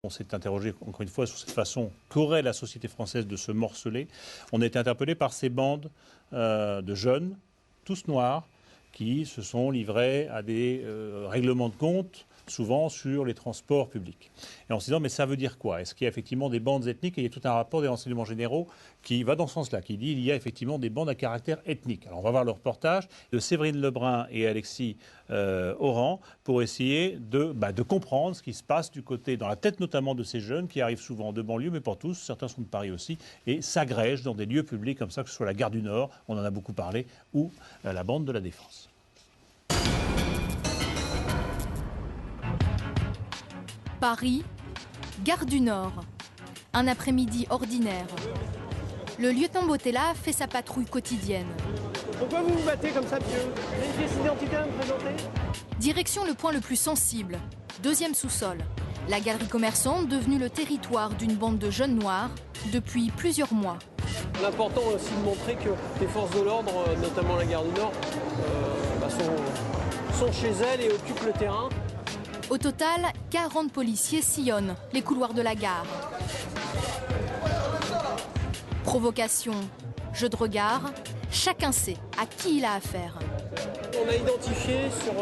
On s'est interrogé encore une fois sur cette façon qu'aurait la société française de se morceler. On a été interpellé par ces bandes de jeunes, tous noirs, qui se sont livrés à des règlements de compte, souvent sur les transports publics. Et en se disant, mais ça veut dire quoi? Est-ce qu'il y a effectivement des bandes ethniques? Et il y a tout un rapport des renseignements généraux qui va dans ce sens-là, qui dit qu'il y a effectivement des bandes à caractère ethnique. Alors on va voir le reportage de Séverine Lebrun et Alexis Oran pour essayer de comprendre ce qui se passe du côté, dans la tête notamment de ces jeunes qui arrivent souvent de banlieue, mais pas tous, certains sont de Paris aussi, et s'agrègent dans des lieux publics comme ça, que ce soit la gare du Nord, on en a beaucoup parlé, ou la bande de la Défense. Paris, gare du Nord. Un après-midi ordinaire. Le lieutenant Botella fait sa patrouille quotidienne. Pourquoi vous vous battez comme ça, monsieur? Vous avez une pièce d'identité à me présenter? Direction le point le plus sensible, deuxième sous-sol. La galerie commerçante devenue le territoire d'une bande de jeunes noirs depuis plusieurs mois. L'important aussi de montrer que les forces de l'ordre, notamment la gare du Nord, sont chez elles et occupent le terrain. Au total, 40 policiers sillonnent les couloirs de la gare. Provocation, jeu de regard, chacun sait à qui il a affaire. On a identifié sur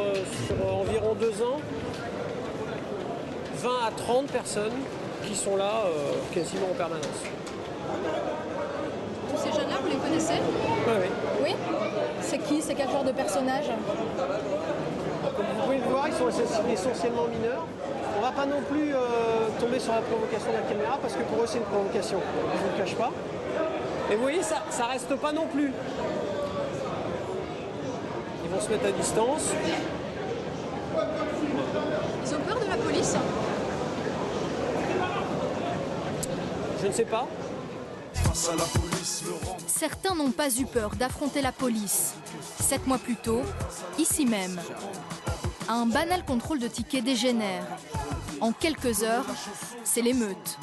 environ 2 ans 20 à 30 personnes qui sont là quasiment en permanence. Tous ces jeunes-là, vous les connaissez? Oui. Oui. C'est qui? C'est quel genre de personnage? Comme vous pouvez le voir, ils sont essentiellement mineurs. On ne va pas non plus tomber sur la provocation de la caméra parce que pour eux c'est une provocation, je ne vous le cache pas. Et vous voyez, ça ne reste pas non plus. Ils vont se mettre à distance. Ils ont peur de la police? Je ne sais pas. Certains n'ont pas eu peur d'affronter la police. 7 mois plus tôt, ici même, un banal contrôle de tickets dégénère. En quelques heures, c'est l'émeute.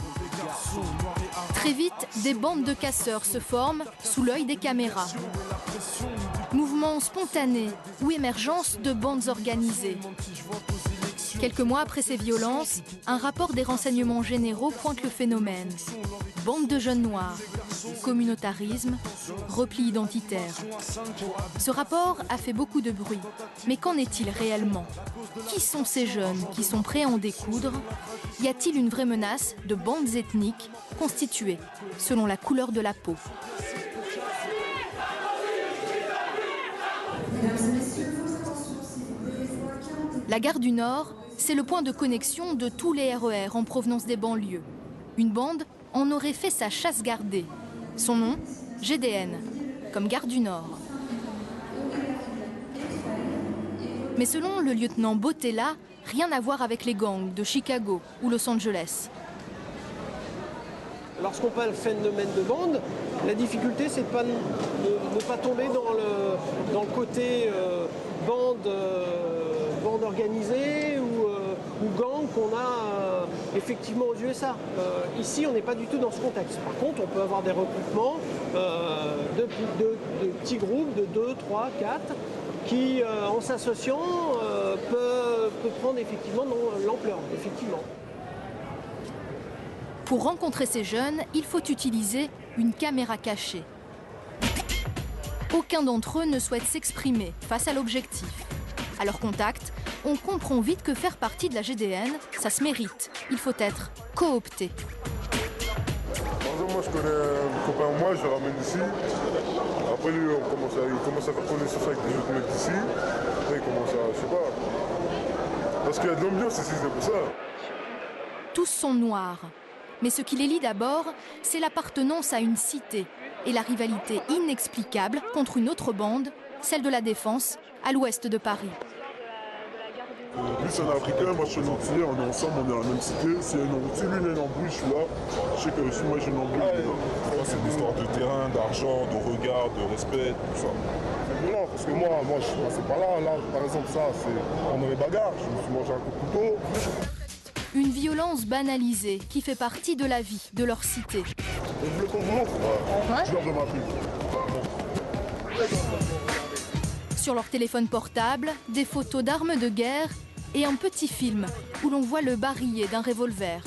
Très vite, des bandes de casseurs se forment sous l'œil des caméras. Mouvement spontané ou émergence de bandes organisées. Quelques mois après ces violences, un rapport des renseignements généraux pointe le phénomène. Bande de jeunes noirs, communautarisme, repli identitaire. Ce rapport a fait beaucoup de bruit. Mais qu'en est-il réellement? Qui sont ces jeunes qui sont prêts à en découdre? Y a-t-il une vraie menace de bandes ethniques constituées selon la couleur de la peau? La gare du Nord, c'est le point de connexion de tous les RER en provenance des banlieues. Une bande en aurait fait sa chasse gardée. Son nom, GDN, comme gare du Nord. Mais selon le lieutenant Botella, rien à voir avec les gangs de Chicago ou Los Angeles. Lorsqu'on parle de phénomène de bande, la difficulté c'est de ne pas tomber dans le côté bande organisée ou gang qu'on a effectivement aux USA. Ici, on n'est pas du tout dans ce contexte. Par contre, on peut avoir des regroupements de petits groupes de 2, 3, 4 qui, en s'associant, peut prendre effectivement l'ampleur, effectivement. Pour rencontrer ces jeunes, il faut utiliser une caméra cachée. Aucun d'entre eux ne souhaite s'exprimer face à l'objectif. À leur contact, on comprend vite que faire partie de la GDN, ça se mérite. Il faut être coopté. Par exemple, moi je connais un copain à moi, je le ramène ici. Après lui, il commence à faire connaissance avec des autres mecs d'ici. Après il commence à, je sais pas. Parce qu'il y a de l'ambiance ici, c'est pour ça. Tous sont noirs. Mais ce qui les lie d'abord, c'est l'appartenance à une cité et la rivalité inexplicable contre une autre bande, celle de la Défense, à l'ouest de Paris. Lui c'est un Africain, moi je suis un Antillais, on est ensemble, on est dans la même cité. Si lui il a une embrouille, je suis là. Je sais que si moi j'ai une embrouille, c'est une histoire de terrain, d'argent, de regard, de respect, tout ça. Non, parce que moi je suis passé par là. Là, par exemple, ça, c'est pendant les bagarres. Je me suis mangé un coup de couteau. Une violence banalisée qui fait partie de la vie de leur cité. Et je veux qu'on vous montre. Je leur de ma pub. Sur leur téléphone portable, des photos d'armes de guerre et un petit film où l'on voit le barillet d'un revolver.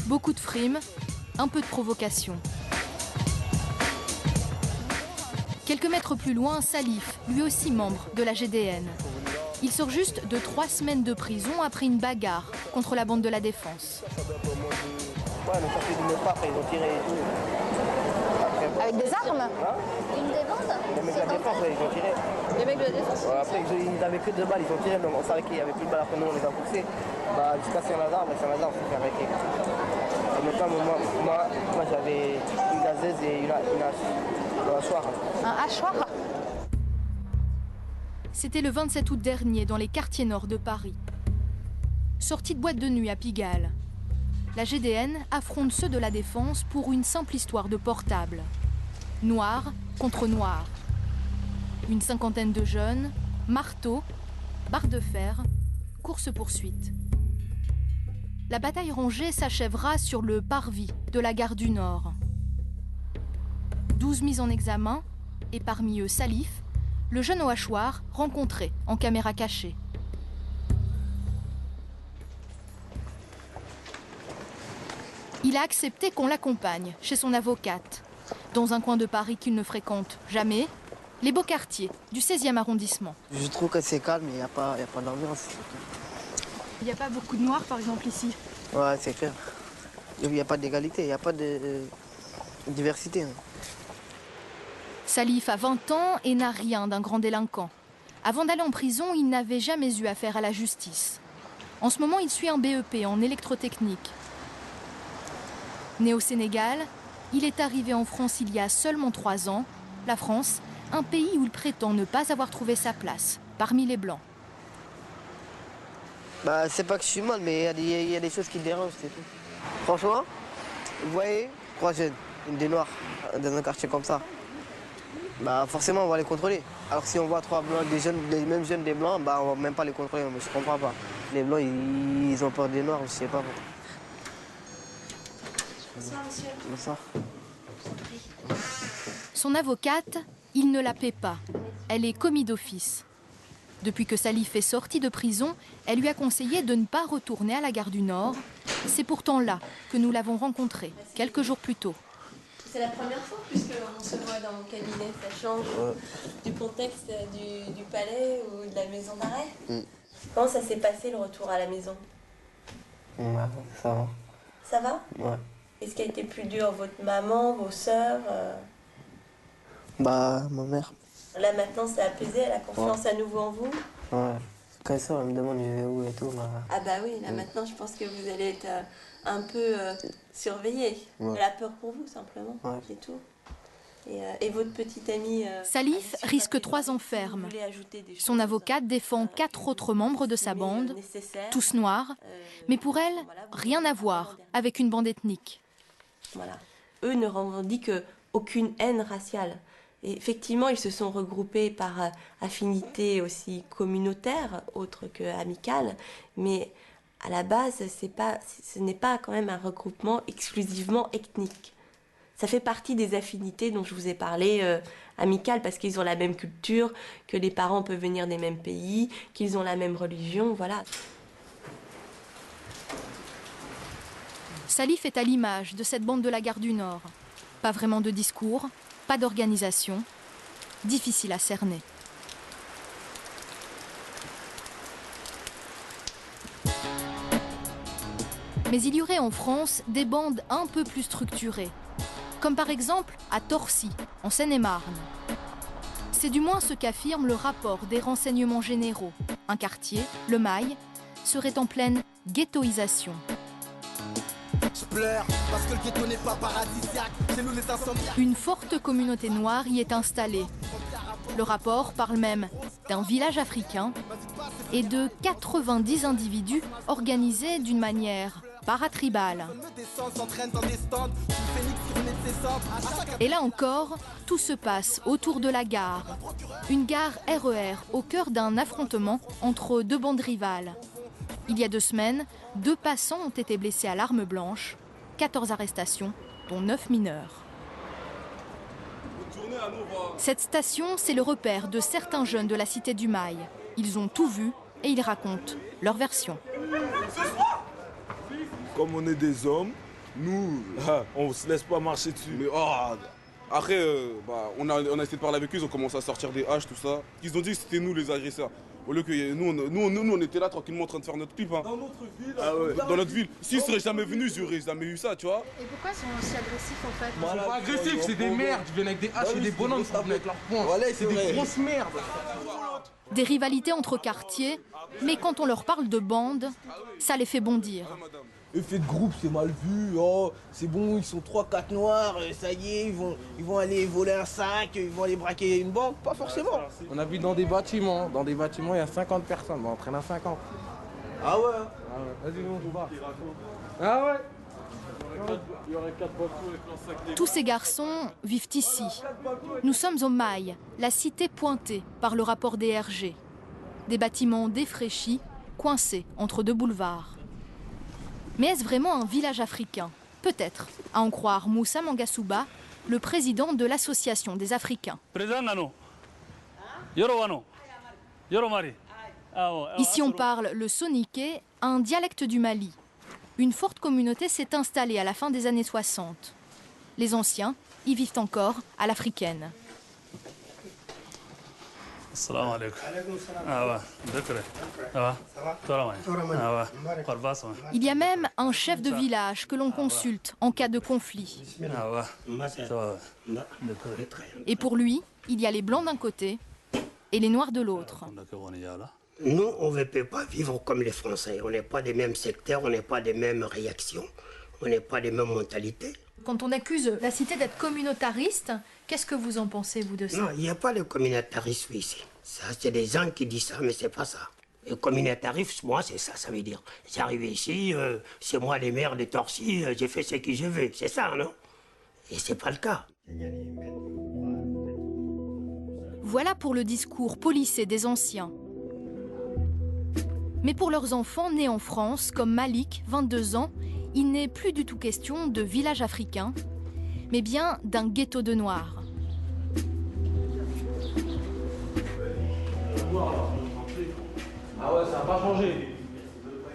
Beaucoup de frimes, un peu de provocation. Quelques mètres plus loin, Salif, lui aussi membre de la GDN. Il sort juste de 3 semaines de prison après une bagarre contre la bande de la Défense. Ouais, mais ça fait du pas, après ils ont tiré et tout. Après, Avec des armes Une des bandes? les mecs de la Défense, ouais, ils ont tiré. Les mecs de la Défense? Ouais, après, ils n'avaient que 2 balles, ils ont tiré, donc on savait qu'il n'y avait plus de balles. Après, nous, on les a poussés. Bah, jusqu'à Saint-Lazare, on s'est fait arrêter. En même temps, moi j'avais une gazeuse et une hachoir. Un hachoir? C'était le 27 août dernier dans les quartiers nord de Paris. Sortie de boîte de nuit à Pigalle. La GDN affronte ceux de la Défense pour une simple histoire de portable. Noir contre noir. Une cinquantaine de jeunes, marteau, barre de fer, course-poursuite. La bataille rangée s'achèvera sur le parvis de la gare du Nord. 12 mises en examen, et parmi eux Salif, le jeune au hachoir rencontré en caméra cachée. Il a accepté qu'on l'accompagne chez son avocate, dans un coin de Paris qu'il ne fréquente jamais, les beaux quartiers du 16e arrondissement. Je trouve que c'est calme, il n'y a pas d'ambiance. Il n'y a pas beaucoup de noirs, par exemple, ici. Ouais, c'est clair. Il n'y a pas d'égalité, il n'y a pas de diversité. Salif a 20 ans et n'a rien d'un grand délinquant. Avant d'aller en prison, il n'avait jamais eu affaire à la justice. En ce moment, il suit un BEP en électrotechnique. Né au Sénégal, il est arrivé en France il y a seulement 3 ans. La France, un pays où il prétend ne pas avoir trouvé sa place, parmi les Blancs. Bah, c'est pas que je suis mal, mais il y a des choses qui dérangent, c'est tout. Franchement, vous voyez, 3 jeunes, des noirs, dans un quartier comme ça. Bah, forcément, on va les contrôler. Alors que si on voit 3 blancs, des mêmes jeunes des blancs, bah, on va même pas les contrôler, mais je comprends pas. Les blancs, ils ont peur des noirs, je sais pas. Bonsoir, monsieur. Bonsoir. Son avocate, il ne la paie pas. Elle est commis d'office. Depuis que Salif est sorti de prison, elle lui a conseillé de ne pas retourner à la gare du Nord. C'est pourtant là que nous l'avons rencontré, quelques jours plus tôt. C'est la première fois puisqu'on se voit dans mon cabinet. Ça change du contexte du palais ou de la maison d'arrêt. Comment ça s'est passé le retour à la maison? Ouais, ça va. Ça va? Ouais. Est-ce qu'il a été plus dur, votre maman, vos sœurs? Bah, ma mère. Là maintenant c'est apaisé, elle a confiance à nouveau en vous? Ouais. Quand ça, elle me demande je vais où et tout. Bah... Ah bah oui, là maintenant je pense que vous allez être un peu surveillé. Ouais. Elle a peur pour vous simplement, Ouais. c'est tout. Et votre petite amie... Salif risque 3 ans ferme. Son avocate défend 4 autres membres de sa bande, tous noirs, mais pour elle, rien à voir avec une bande ethnique. Voilà. Eux ne revendiquent aucune haine raciale. Et effectivement, ils se sont regroupés par affinité aussi communautaire, autre que amicale, mais à la base, ce n'est pas quand même un regroupement exclusivement ethnique. Ça fait partie des affinités dont je vous ai parlé, amicales, parce qu'ils ont la même culture, que les parents peuvent venir des mêmes pays, qu'ils ont la même religion, voilà. Salif est à l'image de cette bande de la gare du Nord. Pas vraiment de discours, pas d'organisation, difficile à cerner. Mais il y aurait en France des bandes un peu plus structurées, comme par exemple à Torcy, en Seine-et-Marne. C'est du moins ce qu'affirme le rapport des renseignements généraux. Un quartier, le Mail, serait en pleine ghettoisation. Une forte communauté noire y est installée. Le rapport parle même d'un village africain et de 90 individus organisés d'une manière paratribale. Et là encore, tout se passe autour de la gare. Une gare RER au cœur d'un affrontement entre 2 bandes rivales. Il y a 2 semaines, 2 passants ont été blessés à l'arme blanche, 14 arrestations, dont 9 mineurs. Cette station, c'est le repère de certains jeunes de la cité du Mail. Ils ont tout vu et ils racontent leur version. Comme on est des hommes, Nous, on se laisse pas marcher dessus. Mais après, on a essayé de parler avec eux, ils ont commencé à sortir des haches, tout ça. Ils ont dit que c'était nous les agresseurs. Au lieu que nous, on était là tranquillement en train de faire notre clip. Hein. Dans notre ville. Dans notre ville. S'ils seraient jamais venus, j'aurais jamais eu ça, tu vois. Et pourquoi ils sont aussi agressifs en fait? Ils sont pas agressifs, c'est des merdes. Ils viennent avec des haches et des bonhommes qui viennent avec leurs poings. Voilà, c'est des grosses merdes. Des rivalités entre quartiers, mais quand on leur parle de bandes, ça les fait bondir. Effet de groupe, c'est mal vu. Oh, c'est bon, ils sont 3-4 noirs, ça y est, ils vont aller voler un sac, ils vont aller braquer une banque. Pas forcément. On habite dans des bâtiments. Dans des bâtiments, il y a 50 personnes. On entraîne à 50. Ah ouais? Vas-y, on va. Ah ouais? Tous ces garçons vivent ici. Nous sommes au Mail, la cité pointée par le rapport DRG. Des bâtiments défraîchis, coincés entre deux boulevards. Mais est-ce vraiment un village africain? Peut-être, à en croire Moussa Mangasouba, le président de l'Association des Africains. Ici on parle le soniké, un dialecte du Mali. Une forte communauté s'est installée à la fin des années 60. Les anciens y vivent encore à l'africaine. Salam alaikum. Il y a même un chef de village que l'on consulte en cas de conflit. Et pour lui, il y a les blancs d'un côté et les noirs de l'autre. Nous, on ne peut pas vivre comme les Français. On n'est pas des mêmes secteurs, on n'est pas des mêmes réactions, on n'est pas des mêmes mentalités. Quand on accuse la cité d'être communautariste, qu'est-ce que vous en pensez, vous, de ça? Non, il n'y a pas de communautarisme ici. Ça, c'est des gens qui disent ça, mais c'est pas ça. Le communautarisme, moi, c'est ça, ça veut dire. J'arrive ici, c'est moi les maires de Torcy, j'ai fait ce que je veux. C'est ça, non? Et c'est pas le cas. Voilà pour le discours policé des anciens. Mais pour leurs enfants nés en France, comme Malik, 22 ans, il n'est plus du tout question de village africain, mais bien d'un ghetto de Noirs. Ah ouais, ça n'a pas changé.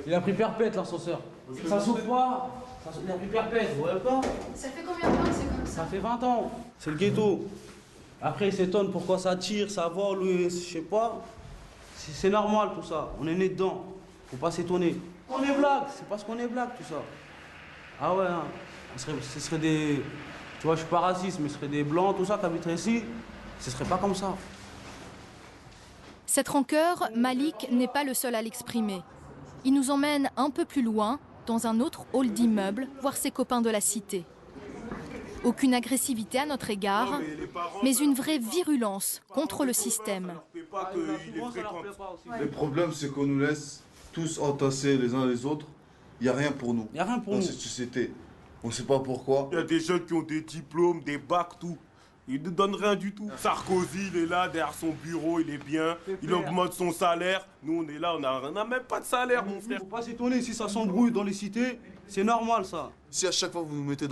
Il a pris perpète, l'ascenseur. Ça s'ouvre pas. Il a pris perpète, vous voyez pas? Ça fait combien de temps que c'est comme ça? Ça fait 20 ans. C'est le ghetto. Après, il s'étonne pourquoi ça tire, ça vole, je sais pas. C'est normal tout ça. On est né dedans. Faut pas s'étonner. On est black, c'est parce qu'on est black tout ça. Ah ouais, hein. Ce serait des... Tu vois, je suis pas raciste, mais ce serait des blancs, tout ça, qui habiteraient ici. Ce serait pas comme ça. Cette rancœur, Malik n'est pas le seul à l'exprimer. Il nous emmène un peu plus loin, dans un autre hall d'immeuble, voir ses copains de la cité. Aucune agressivité à notre égard, mais une vraie virulence contre le système. Le problème, c'est qu'on nous laisse tous entasser les uns les autres. Il n'y a rien pour nous. Il n'y a rien pour nous. Dans cette société. On ne sait pas pourquoi. Il y a des jeunes qui ont des diplômes, des bacs, tout. Ils ne donnent rien du tout. Sarkozy, il est là, derrière son bureau, il est bien. Il augmente son salaire. Nous, on est là, on n'a même pas de salaire, mon frère. Faut pas s'étonner, si ça s'embrouille dans les cités, c'est normal, ça. Si à chaque fois vous nous mettez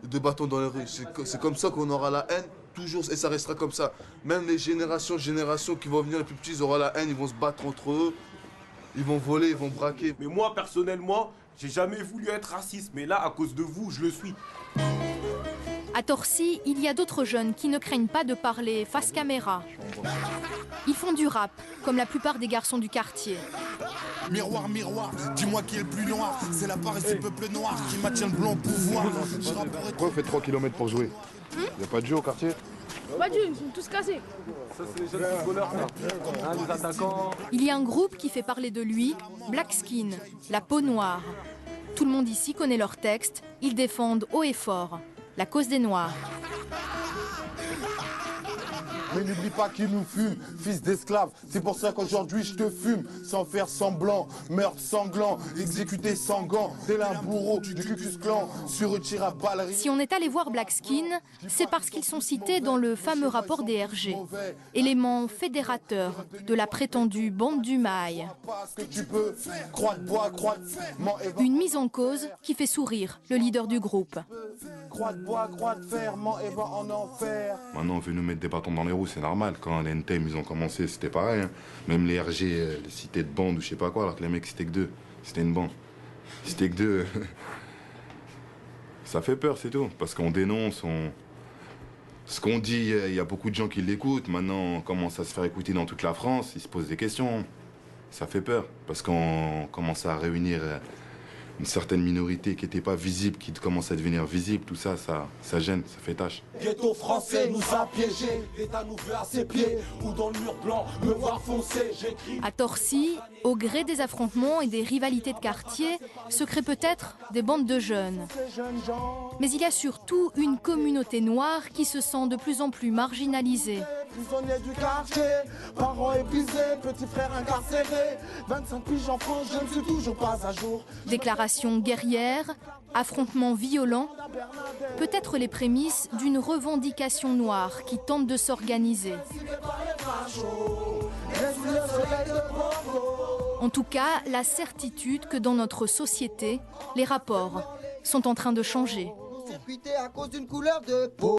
des bâtons dans les rues, c'est comme ça qu'on aura la haine, toujours, et ça restera comme ça. Même les générations qui vont venir, les plus petits, ils auront la haine, ils vont se battre entre eux, ils vont voler, ils vont braquer. Mais moi, personnellement, j'ai jamais voulu être raciste, mais là, à cause de vous, je le suis. À Torcy, il y a d'autres jeunes qui ne craignent pas de parler face caméra. Ils font du rap, comme la plupart des garçons du quartier. Miroir, miroir, dis-moi qui est le plus noir. C'est la paresse du peuple noir qui maintient le blanc au pouvoir. Pourquoi vous faites 3 km pour jouer? Y'a pas de jeu au quartier? Pas de jeu, ils sont tous cassés. Ça, c'est les jeunes footballeurs, ça. Hein, les attaquants. Il y a un groupe qui fait parler de lui, Black Skin, la peau noire. Tout le monde ici connaît leurs textes, ils défendent haut et fort la cause des Noirs. Mais n'oublie pas qu'ils nous fument, fils d'esclaves. C'est pour ça qu'aujourd'hui je te fume, sans faire semblant. Meurtre sanglant, exécuté sans gants. Tel un bourreau du Ku Klux Klan, sur eux tire à balles. Si on est allé voir Black Skin, c'est parce qu'ils sont cités dans le fameux rapport DRG, élément fédérateur de la prétendue bande du Mail. Une mise en cause qui fait sourire le leader du groupe. Croix de bois, croix de fer, et va en enfer. Maintenant, on veut nous mettre des bâtons dans les roues, c'est normal. Quand les NTM, ils ont commencé, c'était pareil. Hein. Même les RG, les cités de bande ou je sais pas quoi, alors que les mecs, c'était que deux. C'était une bande. C'était que deux. Ça fait peur, c'est tout. Parce qu'on dénonce, ce qu'on dit, il y a beaucoup de gens qui l'écoutent. Maintenant, on commence à se faire écouter dans toute la France. Ils se posent des questions. Ça fait peur. Parce qu'on commence à réunir une certaine minorité qui n'était pas visible, qui commence à devenir visible. Tout ça, ça gêne, ça fait tâche. Ghetto français nous a piégés. L'État nous veut à ses pieds. Ou dans le mur blanc, me voir foncer. J'écris. À Torcy, au gré des affrontements et des rivalités de quartier, se créent peut-être des bandes de jeunes. Mais il y a surtout une communauté noire qui se sent de plus en plus marginalisée. Prisonnier du quartier, parents épuisés, petit frère incarcéré, 25 piges en France, je ne suis toujours pas à jour. Déclarations guerrières, affrontements violents, peut-être les prémices d'une revendication noire qui tente de s'organiser. En tout cas, la certitude que dans notre société, les rapports sont en train de changer. À cause d'une couleur de peau.